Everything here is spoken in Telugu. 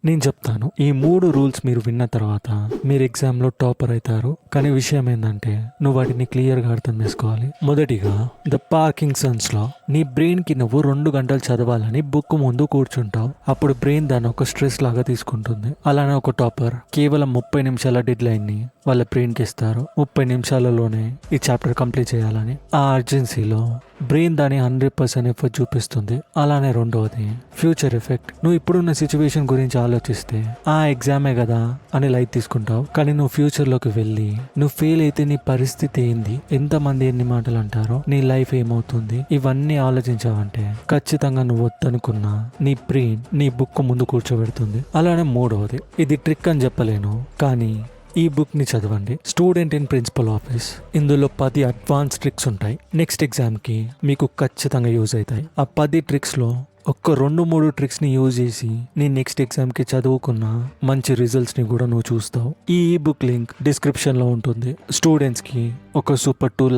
నేను చెప్తాను. ఈ 3 రూల్స్ మీరు విన్న తర్వాత మీరు ఎగ్జామ్లో టాపర్ అవుతారు. కానీ విషయం ఏంటంటే నువ్వు వాటిని క్లియర్గా అర్థం చేసుకోవాలి. మొదటిగా ద పార్కిన్సన్స్ లా. నీ బ్రెయిన్కి నువ్వు 2 గంటలు చదవాలని బుక్ ముందు కూర్చుంటావు. అప్పుడు బ్రెయిన్ దాన్ని ఒక స్ట్రెస్ లాగా తీసుకుంటుంది. అలానే ఒక టాపర్ కేవలం 30 నిమిషాల డెడ్ లైన్ని వాళ్ళ బ్రెయిన్కి ఇస్తారు. 30 నిమిషాలలోనే ఈ చాప్టర్ కంప్లీట్ చేయాలని. ఆ అర్జెన్సీలో బ్రెయిన్ దాని 100% ఎఫర్ట్ చూపిస్తుంది. అలానే రెండవది ఫ్యూచర్ ఎఫెక్ట్. నువ్వు ఇప్పుడున్న సిచ్యువేషన్ గురించి ఆలోచిస్తే ఆ ఎగ్జామే కదా అని లైట్ తీసుకుంటావు. కానీ నువ్వు ఫ్యూచర్లోకి వెళ్ళి నువ్వు ఫెయిల్ అయితే నీ పరిస్థితి ఏంది, ఎంతమంది ఎన్ని మాటలు అంటారో, నీ లైఫ్ ఏమవుతుంది, ఇవన్నీ ఆలోచించావంటే ఖచ్చితంగా నువ్వు వద్దనుకున్నా నీ బ్రెయిన్ నీ బుక్ ముందు కూర్చోబెడుతుంది. అలానే మూడవది, ఇది ట్రిక్ అని చెప్పలేను కానీ ఈ బుక్ ని చదవండి. Student in principle office. ఇందులో 10 అడ్వాన్స్ ట్రిక్స్ ఉంటాయి. నెక్స్ట్ ఎగ్జామ్ కి మీకు ఖచ్చితంగా యూజ్ అవుతాయి. ఆ 10 ట్రిక్స్ లో ఒక్క 2-3 ట్రిక్స్ ని యూజ్ చేసి నీ నెక్స్ట్ ఎగ్జామ్ కి చదువుకున్న మంచి రిజల్ట్స్ ని కూడా నువ్వు చూస్తావు. ఈ బుక్ లింక్ డిస్క్రిప్షన్ లో ఉంటుంది. స్టూడెంట్స్ కి ఒక సూపర్ టూల్